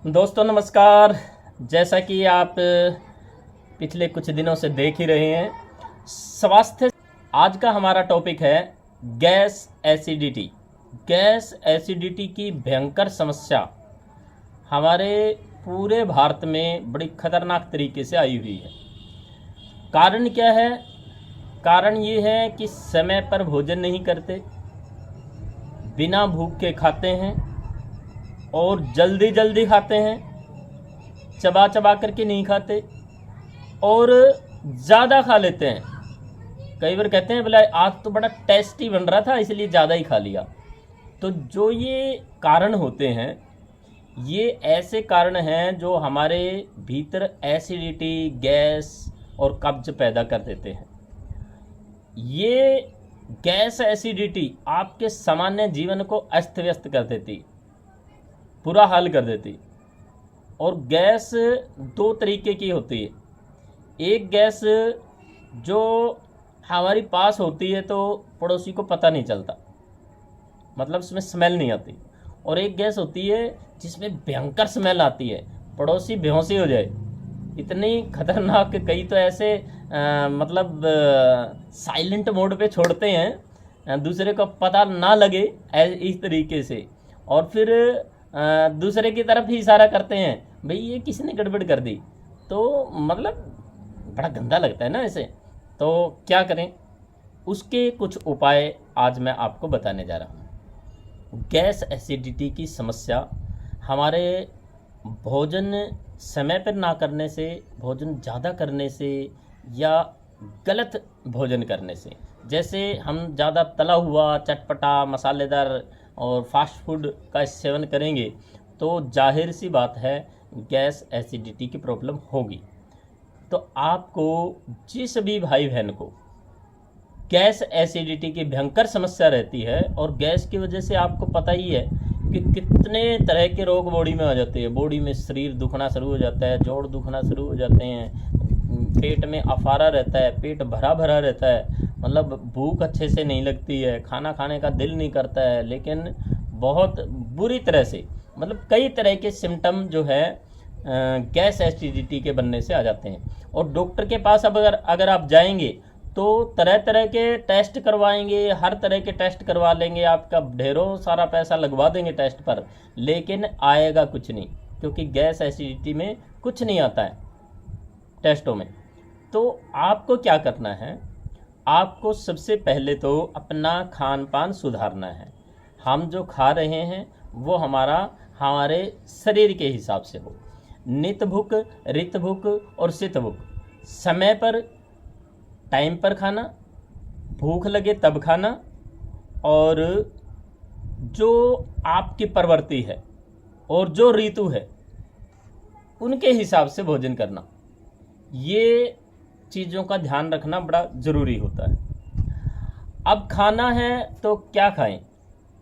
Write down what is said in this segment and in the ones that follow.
दोस्तों नमस्कार। जैसा कि आप पिछले कुछ दिनों से देख ही रहे हैं, स्वास्थ्य आज का हमारा टॉपिक है गैस एसिडिटी। गैस एसिडिटी की भयंकर समस्या हमारे पूरे भारत में बड़ी खतरनाक तरीके से आई हुई है। कारण क्या है? कारण ये है कि समय पर भोजन नहीं करते, बिना भूख के खाते हैं और जल्दी जल्दी खाते हैं, चबा चबा करके नहीं खाते और ज़्यादा खा लेते हैं। कई बार कहते हैं बोला आज तो बड़ा टेस्टी बन रहा था इसलिए ज़्यादा ही खा लिया। तो जो ये कारण होते हैं, ये ऐसे कारण हैं जो हमारे भीतर एसिडिटी, गैस और कब्ज पैदा कर देते हैं। ये गैस एसिडिटी आपके सामान्य जीवन को अस्त व्यस्त कर देती, बुरा हाल कर देती। और गैस दो तरीके की होती है। एक गैस जो हमारी पास होती है तो पड़ोसी को पता नहीं चलता, मतलब उसमें स्मेल नहीं आती। और एक गैस होती है जिसमें भयंकर स्मेल आती है, पड़ोसी बेहोश ही हो जाए, इतनी खतरनाक। कई तो ऐसे मतलब साइलेंट मोड पे छोड़ते हैं, दूसरे को पता ना लगे इस तरीके से। और फिर दूसरे की तरफ ही इशारा करते हैं, भाई ये किसने गड़बड़ कर दी। तो मतलब बड़ा गंदा लगता है ना ऐसे। तो क्या करें, उसके कुछ उपाय आज मैं आपको बताने जा रहा हूँ। गैस एसिडिटी की समस्या हमारे भोजन समय पर ना करने से, भोजन ज़्यादा करने से या गलत भोजन करने से। जैसे हम ज़्यादा तला हुआ, चटपटा, मसालेदार और फास्ट फूड का सेवन करेंगे तो जाहिर सी बात है गैस एसिडिटी की प्रॉब्लम होगी। तो आपको जिस भी भाई बहन को गैस एसिडिटी की भयंकर समस्या रहती है, और गैस की वजह से आपको पता ही है कि कितने तरह के रोग बॉडी में आ जाते हैं। बॉडी में शरीर दुखना शुरू हो जाता है, जोड़ दुखना शुरू हो जाते हैं, पेट में अफारा रहता है, पेट भरा भरा रहता है, मतलब भूख अच्छे से नहीं लगती है, खाना खाने का दिल नहीं करता है, लेकिन बहुत बुरी तरह से, मतलब कई तरह के सिम्टम जो है गैस एसिडिटी के बनने से आ जाते हैं। और डॉक्टर के पास अब अगर आप जाएंगे तो तरह तरह के टेस्ट करवाएंगे, हर तरह के टेस्ट करवा लेंगे, आपका ढेरों सारा पैसा लगवा देंगे टेस्ट पर, लेकिन आएगा कुछ नहीं, क्योंकि गैस एसिडिटी में कुछ नहीं आता है टेस्टों में। तो आपको क्या करना है, आपको सबसे पहले तो अपना खान पान सुधारना है। हम जो खा रहे हैं वो हमारे शरीर के हिसाब से हो। नित भुक, रित भुक और सित भुक, समय पर टाइम पर खाना, भूख लगे तब खाना, और जो आपकी प्रवृत्ति है और जो ऋतु है उनके हिसाब से भोजन करना। ये चीज़ों का ध्यान रखना बड़ा ज़रूरी होता है। अब खाना है तो क्या खाएं,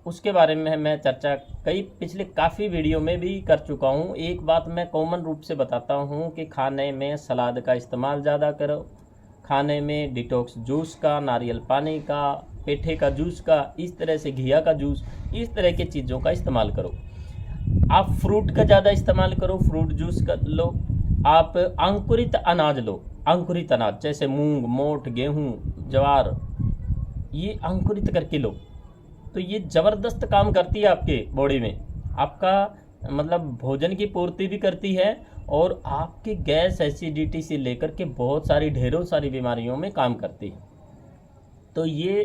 उसके बारे में मैं चर्चा पिछले काफ़ी वीडियो में भी कर चुका हूँ। एक बात मैं कॉमन रूप से बताता हूँ कि खाने में सलाद का इस्तेमाल ज़्यादा करो, खाने में डिटॉक्स जूस का, नारियल पानी का, पेठे का जूस का, इस तरह से घिया का जूस, इस तरह के चीज़ों का इस्तेमाल करो। आप फ्रूट का ज़्यादा इस्तेमाल करो, फ्रूट जूस का लो। आप अंकुरित अनाज लो, अंकुरित अनाज जैसे मूंग, मोठ, गेहूं, ज्वार, ये अंकुरित करके लो। तो ये ज़बरदस्त काम करती है आपके बॉडी में, आपका मतलब भोजन की पूर्ति भी करती है और आपकी गैस एसिडिटी से लेकर के बहुत सारी ढेरों सारी बीमारियों में काम करती है। तो ये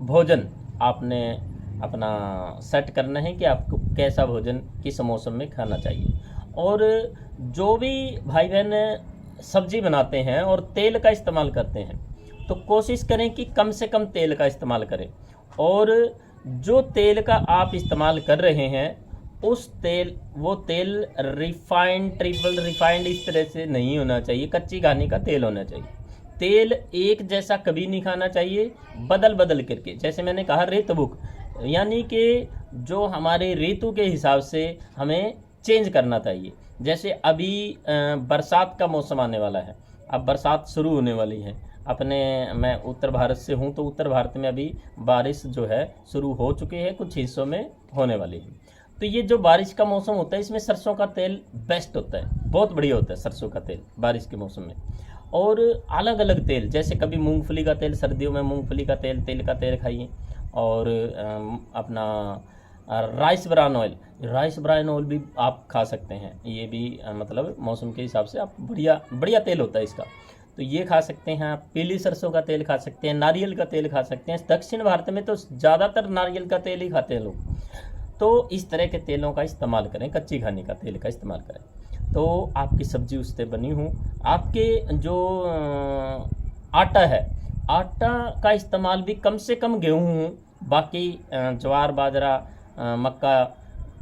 भोजन आपने अपना सेट करना है कि आपको कैसा भोजन किस मौसम में खाना चाहिए। और जो भी भाई बहन सब्जी बनाते हैं और तेल का इस्तेमाल करते हैं तो कोशिश करें कि कम से कम तेल का इस्तेमाल करें। और जो तेल का आप इस्तेमाल कर रहे हैं वो तेल रिफाइंड, ट्रिपल रिफाइंड इस तरह से नहीं होना चाहिए, कच्ची घानी का तेल होना चाहिए। तेल एक जैसा कभी नहीं खाना चाहिए, बदल बदल करके। जैसे मैंने कहा ऋतुभुक, यानी कि जो हमारे ऋतु के हिसाब से हमें चेंज करना चाहिए। जैसे अभी बरसात का मौसम आने वाला है, अब बरसात शुरू होने वाली है। मैं उत्तर भारत से हूँ, तो उत्तर भारत में अभी बारिश जो है शुरू हो चुकी है, कुछ हिस्सों में होने वाली है। तो ये जो बारिश का मौसम होता है इसमें सरसों का तेल बेस्ट होता है, बहुत बढ़िया होता है सरसों का तेल बारिश के मौसम में। और अलग अलग तेल, जैसे कभी मूंगफली का तेल, सर्दियों में मूंगफली का तेल, तिल का तेल खाइए। और अपना rice bran oil, rice bran oil भी आप खा सकते हैं, ये भी मतलब मौसम के हिसाब से आप बढ़िया बढ़िया तेल होता है इसका, तो ये खा सकते हैं आप। पीली सरसों का तेल खा सकते हैं, नारियल का तेल खा सकते हैं। दक्षिण भारत में तो ज़्यादातर नारियल का तेल ही खाते हैं लोग। तो इस तरह के तेलों का इस्तेमाल करें, कच्ची घानी का तेल का इस्तेमाल करें, तो आपकी सब्जी उससे बनी हो। आपके जो आटा है, आटा का इस्तेमाल भी कम से कम गेहूँ, बाकी ज्वार बाजरा मक्का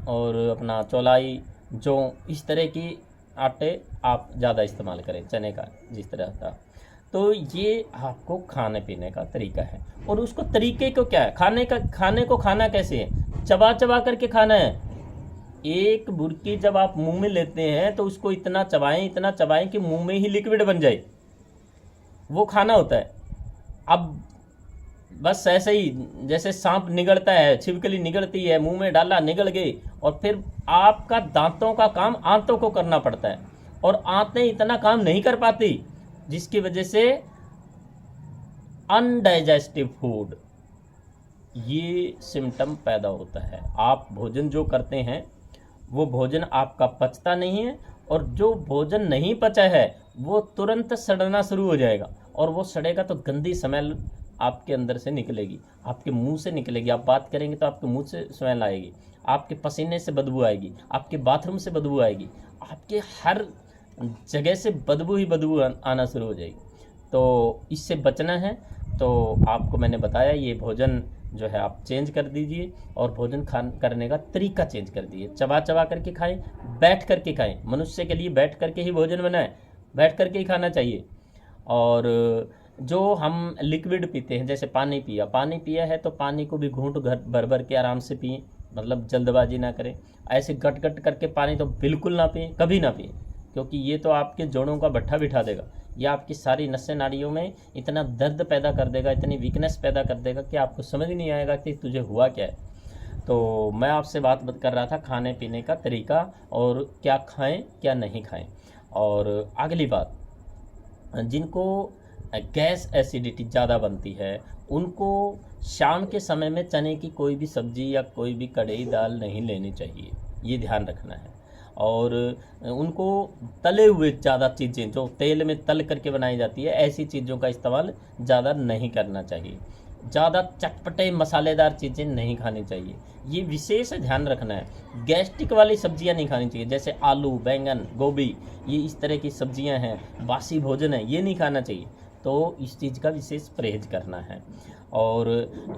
और अपना चौलाई जो इस तरह की आटे आप ज़्यादा इस्तेमाल करें, चने का जिस तरह का। तो ये आपको खाने पीने का तरीका है। और उसको तरीके को क्या है, खाने को खाना कैसे है, चबा चबा करके खाना है। एक बुर्की जब आप मुंह में लेते हैं तो उसको इतना चबाएं कि मुंह में ही लिक्विड बन जाए, वो खाना होता है। अब बस ऐसे ही जैसे सांप निगलता है, छिपकली निगलती है, मुंह में डाला निगल गई, और फिर आपका दांतों का काम आंतों को करना पड़ता है, और आंतें इतना काम नहीं कर पाती, जिसकी वजह से अनडाइजेस्टिव फूड ये सिम्टम पैदा होता है। आप भोजन जो करते हैं वो भोजन आपका पचता नहीं है, और जो भोजन नहीं पचा है वो तुरंत सड़ना शुरू हो जाएगा, और वो सड़ेगा तो गंदी स्मेल आपके अंदर से निकलेगी, आपके मुंह से निकलेगी। आप बात करेंगे तो आपके मुंह से स्मेल आएगी, आपके पसीने से बदबू आएगी, आपके बाथरूम से बदबू आएगी, आपके हर जगह से बदबू ही बदबू आना शुरू हो जाएगी। तो इससे बचना है तो आपको मैंने बताया, ये भोजन जो है आप चेंज कर दीजिए, और भोजन करने का तरीका चेंज कर दीजिए। चबा चबा करके खाएं, बैठ करके खाएं। मनुष्य के लिए बैठ करके ही भोजन बनाएं, बैठ करके ही खाना चाहिए। और जो हम लिक्विड पीते हैं, जैसे पानी पिया है तो पानी को भी घूंट भर भर के आराम से पिए, मतलब जल्दबाजी ना करें। ऐसे गट गट करके पानी तो बिल्कुल ना पिए, कभी ना पिए, क्योंकि ये तो आपके जोड़ों का भट्ठा बिठा देगा, ये आपकी सारी नसें नाड़ियों में इतना दर्द पैदा कर देगा, इतनी वीकनेस पैदा कर देगा कि आपको समझ नहीं आएगा कि तुझे हुआ क्या है। तो मैं आपसे बात कर रहा था खाने पीने का तरीका, और क्या खाएं क्या नहीं खाएं। और अगली बात, जिनको गैस एसिडिटी ज़्यादा बनती है उनको शाम के समय में चने की कोई भी सब्ज़ी या कोई भी कढ़ी दाल नहीं लेनी चाहिए, ये ध्यान रखना है। और उनको तले हुए ज़्यादा चीज़ें जो तेल में तल करके बनाई जाती है, ऐसी चीज़ों का इस्तेमाल ज़्यादा नहीं करना चाहिए। ज़्यादा चटपटे मसालेदार चीज़ें नहीं खानी चाहिए, ये विशेष ध्यान रखना है। गैस्ट्रिक वाली सब्जियां नहीं खानी चाहिए, जैसे आलू, बैंगन, गोभी, ये इस तरह की सब्जियां हैं, बासी भोजन है, ये नहीं खाना चाहिए। तो इस चीज़ का विशेष परहेज करना है। और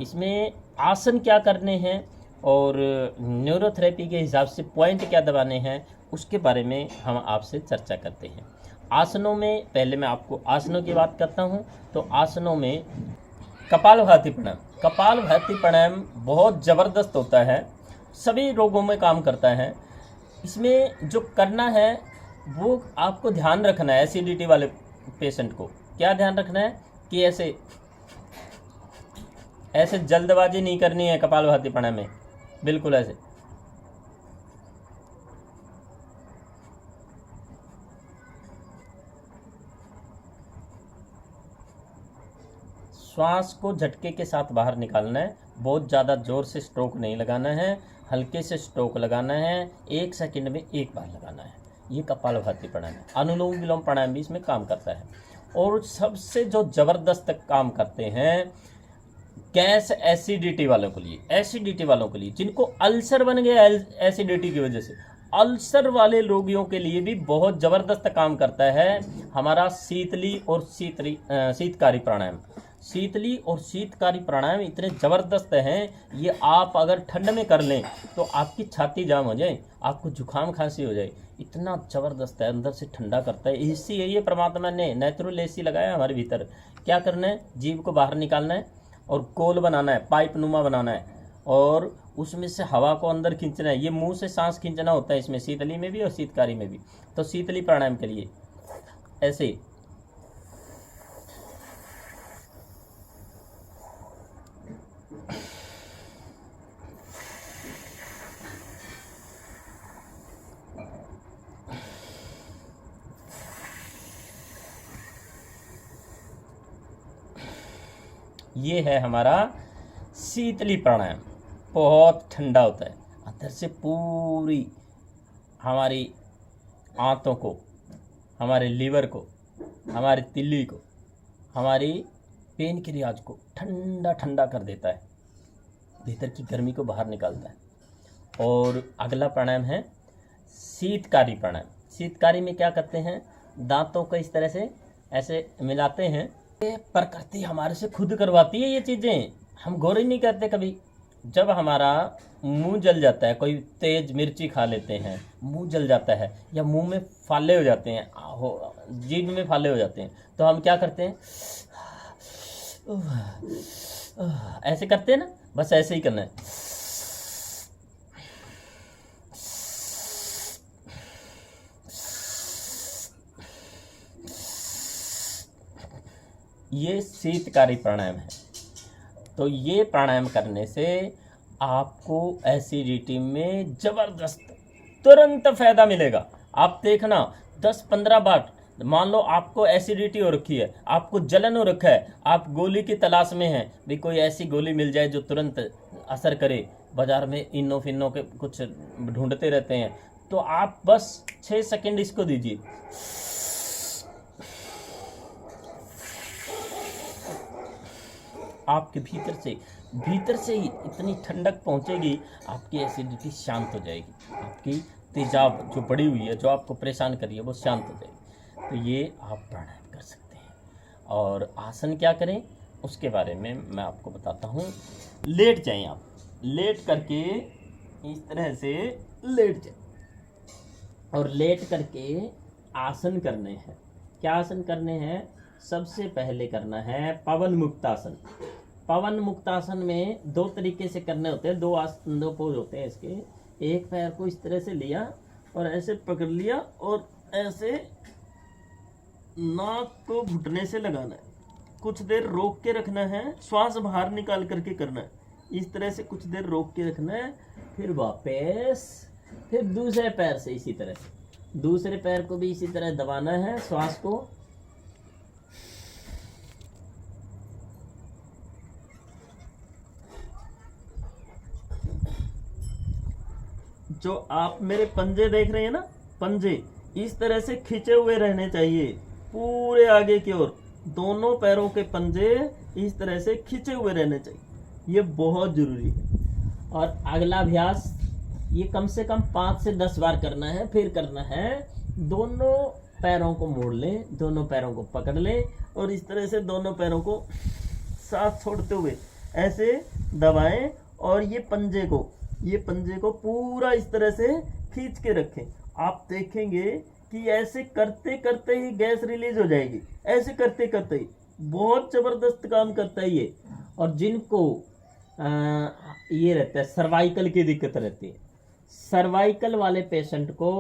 इसमें आसन क्या करने हैं और न्यूरोथेरेपी के हिसाब से पॉइंट क्या दबाने हैं, उसके बारे में हम आपसे चर्चा करते हैं। आसनों में पहले मैं आपको आसनों की बात करता हूँ। तो आसनों में कपालभाति प्राणायाम, कपालभाति प्राणायाम बहुत ज़बरदस्त होता है, सभी रोगों में काम करता है। इसमें जो करना है वो आपको ध्यान रखना है। एसिडिटी वाले पेशेंट को क्या ध्यान रखना है कि ऐसे जल्दबाजी नहीं करनी है कपालभाति प्राणायाम में, बिल्कुल ऐसे। श्वास को झटके के साथ बाहर निकालना है, बहुत ज़्यादा ज़ोर से स्ट्रोक नहीं लगाना है, हल्के से स्ट्रोक लगाना है, 1 सेकंड में 1 बार लगाना है। ये कपालभाति प्राणायाम है। अनुलोम विलोम प्राणायाम भी इसमें काम करता है। और सबसे जो ज़बरदस्त काम करते हैं गैस एसिडिटी वालों के लिए, एसिडिटी वालों के लिए जिनको अल्सर बन गया एसिडिटी की वजह से, अल्सर वाले रोगियों के लिए भी बहुत ज़बरदस्त काम करता है हमारा शीतली और शीतकारी प्राणायाम। शीतली और शीतकारी प्राणायाम इतने ज़बरदस्त हैं, ये आप अगर ठंड में कर लें तो आपकी छाती जाम हो जाए, आपको जुकाम खांसी हो जाए, इतना ज़बरदस्त है, अंदर से ठंडा करता है। एसी है ये, परमात्मा ने नेचुरल एसी लगाया हमारे भीतर। क्या करना है, जीभ को बाहर निकालना है और गोल बनाना है, पाइप नुमा बनाना है, और उसमें से हवा को अंदर खींचना है। ये मुंह से सांस खींचना होता है इसमें, शीतली में भी और शीतकारी में भी। तो शीतली प्राणायाम के लिए ऐसे ये है हमारा शीतली प्राणायाम। बहुत ठंडा होता है, अंदर से पूरी हमारी आंतों को, हमारे लीवर को, हमारी तिल्ली को, हमारी पेन क्रियाज को ठंडा ठंडा कर देता है, भीतर की गर्मी को बाहर निकालता है। और अगला प्राणायाम है शीतकारी प्राणायाम। शीतकारी में क्या करते हैं, दांतों को इस तरह से ऐसे मिलाते हैं। ये प्रकृति हमारे से खुद करवाती है ये चीज़ें, हम गौर ही नहीं करते कभी। जब हमारा मुंह जल जाता है, कोई तेज मिर्ची खा लेते हैं, मुंह जल जाता है, या मुंह में फाले हो जाते हैं, जीभ में फाले हो जाते हैं, तो हम क्या करते हैं, ऐसे करते हैं ना, बस ऐसे ही करना है। ये शीतकारी प्राणायाम है। तो ये प्राणायाम करने से आपको एसिडिटी में ज़बरदस्त तुरंत फ़ायदा मिलेगा। आप देखना 10-15 बार, मान लो आपको एसिडिटी हो रखी है, आपको जलन हो रखा है, आप गोली की तलाश में हैं, भी कोई ऐसी गोली मिल जाए जो तुरंत असर करे। बाज़ार में इनो फिनो के कुछ ढूंढते रहते हैं, तो आप बस 6 सेकंड इसको दीजिए। आपके भीतर से ही इतनी ठंडक पहुंचेगी, आपकी एसिडिटी शांत हो जाएगी, आपकी तेजाब जो बढ़ी हुई है, जो आपको परेशान कर रही है, वो शांत हो जाएगी। तो ये आप प्राणायाम कर सकते हैं। और आसन क्या करें उसके बारे में मैं आपको बताता हूँ। लेट जाएं, आप लेट करके इस तरह से लेट जाएं, और लेट करके आसन करने हैं। क्या आसन करने हैं, सबसे पहले करना है पवन मुक्तासन। पवन मुक्तासन में 2 तरीके से करने होते हैं, 2 पोज होते हैं इसके। एक पैर को इस तरह से लिया और ऐसे पकड़ लिया, और ऐसे नाक को घुटने से लगाना है, कुछ देर रोक के रखना है, श्वास बाहर निकाल करके करना है। इस तरह से कुछ देर रोक के रखना है, फिर वापस, फिर दूसरे पैर से इसी तरह से, दूसरे पैर को भी इसी तरह दबाना है, श्वास को। जो आप मेरे पंजे देख रहे हैं ना, पंजे इस तरह से खिंचे हुए रहने चाहिए पूरे आगे की ओर। दोनों पैरों के पंजे इस तरह से खिंचे हुए रहने चाहिए, ये बहुत जरूरी है। और अगला अभ्यास ये कम से कम 5 से 10 बार करना है। फिर करना है, दोनों पैरों को मोड़ लें, दोनों पैरों को पकड़ लें, और इस तरह से दोनों पैरों को साथ छोड़ते हुए ऐसे दबाएं, और ये पंजे को पूरा इस तरह से खींच के रखें। आप देखेंगे कि ऐसे करते करते ही गैस रिलीज हो जाएगी, ऐसे करते करते ही। बहुत जबरदस्त काम करता है ये। और जिनको ये रहता है, सर्वाइकल की दिक्कत रहती है, सर्वाइकल वाले पेशेंट को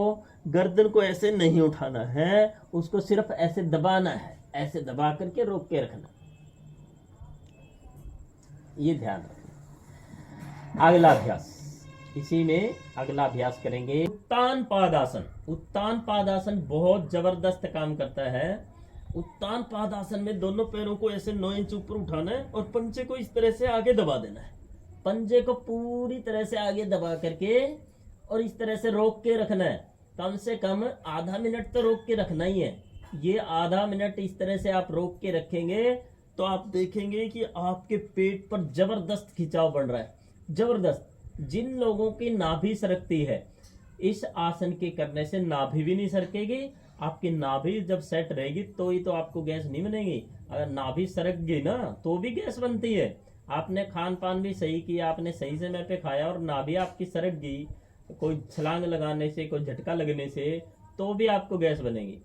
गर्दन को ऐसे नहीं उठाना है, उसको सिर्फ ऐसे दबाना है, ऐसे दबा करके रोक के रखना, ये ध्यान रखना। अगला अभ्यास, इसी में अगला अभ्यास करेंगे उत्तान पादासन। उत्तान पादासन बहुत जबरदस्त काम करता है। उत्तान पादासन में दोनों पैरों को ऐसे 9 इंच ऊपर उठाना है, और पंजे को इस तरह से आगे दबा देना है। पंजे को पूरी तरह से आगे दबा करके और इस तरह से रोक के रखना है। कम से कम आधा मिनट तो रोक के रखना ही है। ये आधा मिनट इस तरह से आप रोक के रखेंगे तो आप देखेंगे कि आपके पेट पर जबरदस्त खिंचाव बढ़ रहा है, जबरदस्त। जिन लोगों की नाभि सरकती है, इस आसन के करने से नाभि भी नहीं सरकेगी। आपकी नाभि जब सेट रहेगी तो ही तो आपको गैस नहीं बनेगी। अगर नाभि सरक गई ना तो भी गैस बनती है। आपने खान पान भी सही किया, आपने सही समय पे खाया, और नाभि आपकी सरक गई, कोई छलांग लगाने से, कोई झटका लगने से, तो भी आपको गैस बनेगी।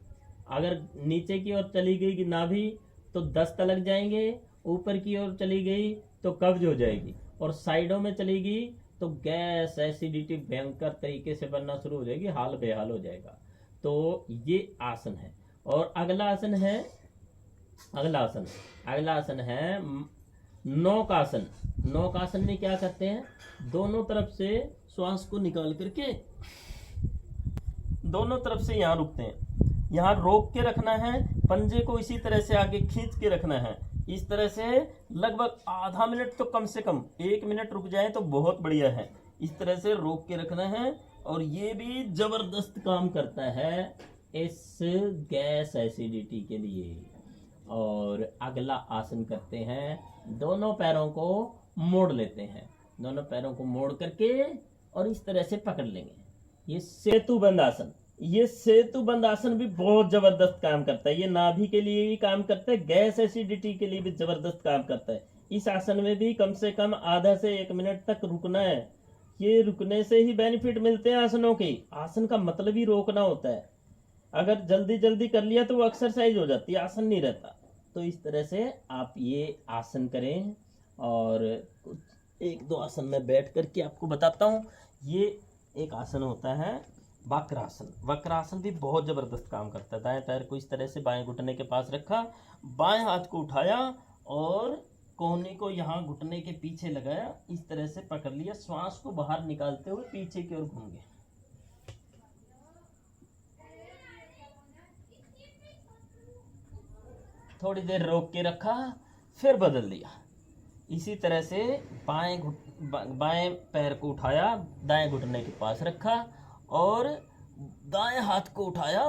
अगर नीचे की ओर चली गई कि नाभि तो दस्त लग जाएंगे, ऊपर की ओर चली गई तो कब्ज हो जाएगी, और साइडों में चली गई तो गैस, एसिडिटी भयंकर तरीके से बनना शुरू हो जाएगी, हाल बेहाल हो जाएगा। तो ये आसन है। और अगला आसन है नौकासन। नौकासन में क्या करते हैं, दोनों तरफ से श्वास को निकाल करके दोनों तरफ से यहाँ रुकते हैं, यहाँ रोक के रखना है, पंजे को इसी तरह से आगे खींच के रखना है, इस तरह से लगभग आधा मिनट तो कम से कम 1 मिनट रुक जाए तो बहुत बढ़िया है। इस तरह से रोक के रखना है और ये भी जबरदस्त काम करता है इस गैस एसिडिटी के लिए। और अगला आसन करते हैं, दोनों पैरों को मोड़ लेते हैं, दोनों पैरों को मोड़ करके और इस तरह से पकड़ लेंगे। ये सेतु बंद आसन, ये सेतु बंद आसन भी बहुत जबरदस्त काम करता है। ये नाभि के लिए भी काम करता है, गैस एसिडिटी के लिए भी जबरदस्त काम करता है। इस आसन में भी कम से कम आधा से 1 मिनट तक रुकना है। ये रुकने से ही बेनिफिट मिलते हैं आसनों के। आसन का मतलब ही रोकना होता है। अगर जल्दी जल्दी कर लिया तो वो एक्सरसाइज हो जाती है, आसन नहीं रहता। तो इस तरह से आप ये आसन करें। और कुछ 1-2 आसन में बैठ करके आपको बताता हूँ। ये एक आसन होता है वक्रासन। वक्रासन भी बहुत ज़बरदस्त काम करता है। दाएं पैर को इस तरह से बाएं घुटने के पास रखा, बाएं हाथ को उठाया और कोहनी को यहाँ घुटने के पीछे लगाया, इस तरह से पकड़ लिया, श्वास को बाहर निकालते हुए पीछे की ओर घूम गए। थोड़ी देर रोक के रखा, फिर बदल दिया। इसी तरह से बाएं पैर को उठाया, दाएं घुटने के पास रखा और दाएं हाथ को उठाया,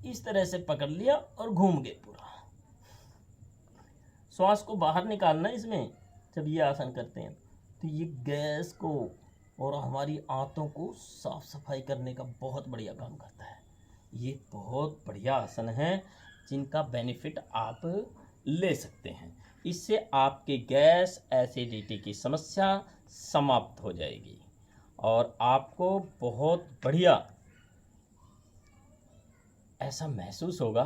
इस तरह से पकड़ लिया और घूम गए पूरा। श्वास को बाहर निकालना इसमें जब ये आसन करते हैं। तो ये गैस को और हमारी आंतों को साफ सफाई करने का बहुत बढ़िया काम करता है। ये बहुत बढ़िया आसन है जिनका बेनिफिट आप ले सकते हैं। इससे आपके गैस एसिडिटी की समस्या समाप्त हो जाएगी और आपको बहुत बढ़िया ऐसा महसूस होगा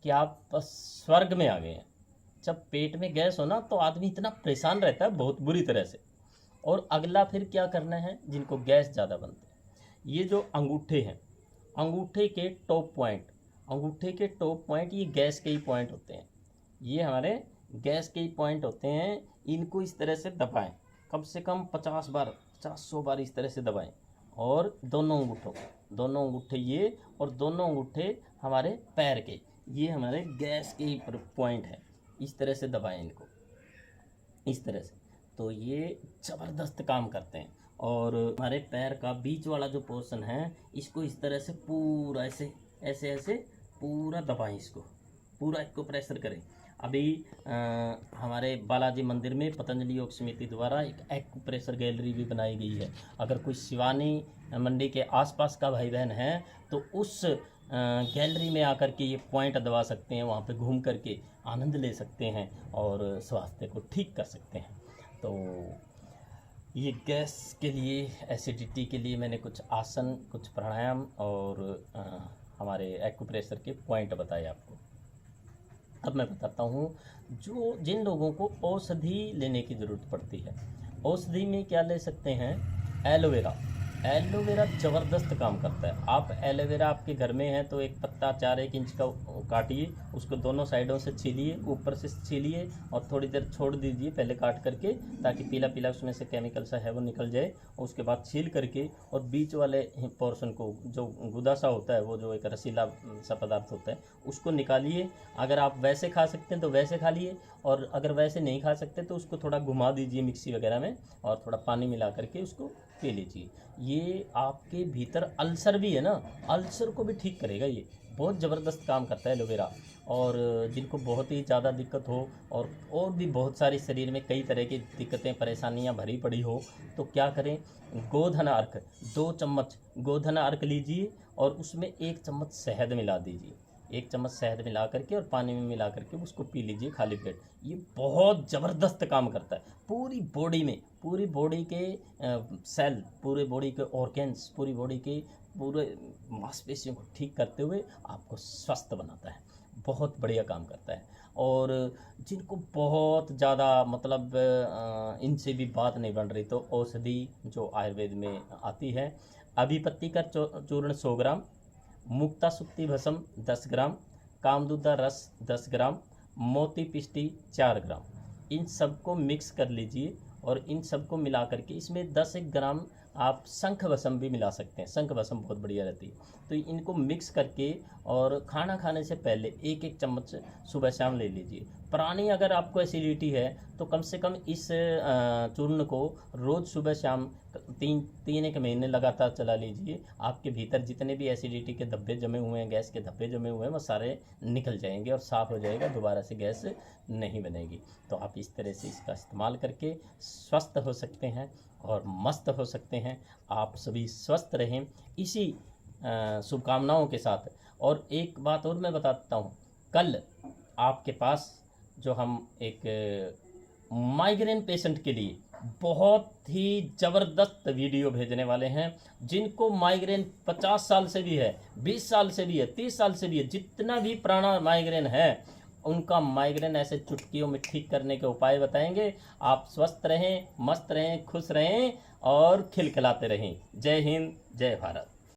कि आप बस स्वर्ग में आ गए हैं। जब पेट में गैस हो ना तो आदमी इतना परेशान रहता है बहुत बुरी तरह से। और अगला फिर क्या करना है, जिनको गैस ज़्यादा बनते हैं, ये जो अंगूठे हैं, अंगूठे के टॉप पॉइंट, अंगूठे के टॉप पॉइंट ये गैस के ही पॉइंट होते हैं। ये हमारे गैस के ही पॉइंट होते हैं। इनको इस तरह से दबाएं, कम से कम 50 बार 50-100 बार इस तरह से दबाएं। और दोनों अंगूठों, दोनों अंगूठे ये और दोनों अंगूठे हमारे पैर के, ये हमारे गैस के ही पॉइंट है। इस तरह से दबाएं इनको, इस तरह से। तो ये ज़बरदस्त काम करते हैं। और हमारे पैर का बीच वाला जो पोर्शन है, इसको इस तरह से पूरा ऐसे ऐसे ऐसे पूरा दबाएं, इसको पूरा इसको प्रेशर करें। अभी हमारे बालाजी मंदिर में पतंजलि योग समिति द्वारा एक एक्यूप्रेशर गैलरी भी बनाई गई है। अगर कोई शिवानी मंडी के आसपास का भाई बहन है तो उस गैलरी में आकर के ये पॉइंट दबा सकते हैं, वहाँ पे घूम करके आनंद ले सकते हैं और स्वास्थ्य को ठीक कर सकते हैं। तो ये गैस के लिए, एसिडिटी के लिए मैंने कुछ आसन, कुछ प्राणायाम और हमारे एक्यूप्रेशर के पॉइंट बताए आपको। अब मैं बताता हूँ जो जिन लोगों को औषधि लेने की ज़रूरत पड़ती है। औषधि में क्या ले सकते हैं, एलोवेरा। एलोवेरा ज़बरदस्त काम करता है। आप एलोवेरा आपके घर में है तो एक पत्ता 4-1 इंच का काटिए, उसको दोनों साइडों से छीलिए, ऊपर से छीलिए और थोड़ी देर छोड़ दीजिए पहले काट करके, ताकि पीला पीला उसमें से केमिकल सा है वो निकल जाए। उसके बाद छील करके और बीच वाले पोर्शन को, जो गुदा सा होता है, वो जो एक रसीला सा पदार्थ होता है, उसको निकालिए। अगर आप वैसे खा सकते हैं तो वैसे खा लिए, और अगर वैसे नहीं खा सकते तो उसको थोड़ा घुमा दीजिए मिक्सी वगैरह में और थोड़ा पानी मिला करके उसको पी लीजिए। ये आपके भीतर अल्सर भी है ना, अल्सर को भी ठीक करेगा। ये बहुत ज़बरदस्त काम करता है एलोवेरा। और जिनको बहुत ही ज़्यादा दिक्कत हो और भी बहुत सारी शरीर में कई तरह की दिक्कतें परेशानियां भरी पड़ी हो, तो क्या करें, गोधन अर्क 2 चम्मच गोधन अर्क लीजिए और उसमें 1 चम्मच शहद मिला दीजिए। 1 चम्मच शहद मिला करके और पानी में मिला करके उसको पी लीजिए खाली पेट। ये बहुत ज़बरदस्त काम करता है पूरी बॉडी में, पूरी बॉडी के सेल, पूरे बॉडी के ऑर्गेन्स, पूरी बॉडी के पूरे मांसपेशियों को ठीक करते हुए आपको स्वस्थ बनाता है। बहुत बढ़िया काम करता है। और जिनको बहुत ज़्यादा मतलब इनसे भी बात नहीं बन रही, तो औषधि जो आयुर्वेद में आती है, अभिपत्ति का चूर्ण 100 ग्राम, मुक्ता सुक्ति भस्म 10 ग्राम, कामदूधा रस 10 ग्राम, मोती पिष्टी 4 ग्राम, इन सबको मिक्स कर लीजिए। और इन सबको मिला करके इसमें 10 ग्राम आप शंख भस्म भी मिला सकते हैं। शंख भस्म बहुत बढ़िया रहती है। तो इनको मिक्स करके और खाना खाने से पहले 1-1 चम्मच सुबह शाम ले लीजिए। पुरानी अगर आपको एसिडिटी है तो कम से कम इस चूर्ण को रोज़ सुबह शाम 3 महीने लगातार चला लीजिए। आपके भीतर जितने भी एसिडिटी के धब्बे जमे हुए हैं, गैस के धब्बे जमे हुए हैं, वो सारे निकल जाएंगे और साफ़ हो जाएगा, दोबारा से गैस नहीं बनेगी। तो आप इस तरह से इसका इस्तेमाल करके स्वस्थ हो सकते हैं और मस्त हो सकते हैं। आप सभी स्वस्थ रहें इसी शुभकामनाओं के साथ। और एक बात और मैं बताता हूँ, कल आपके पास जो हम एक माइग्रेन पेशेंट के लिए बहुत ही ज़बरदस्त वीडियो भेजने वाले हैं। जिनको माइग्रेन 50 साल से भी है, 20 साल से भी है, 30 साल से भी है, जितना भी पुराना माइग्रेन है, उनका माइग्रेन ऐसे चुटकियों में ठीक करने के उपाय बताएंगे। आप स्वस्थ रहें, मस्त रहें, खुश रहें और खिलखिलाते रहें। जय हिंद, जय भारत।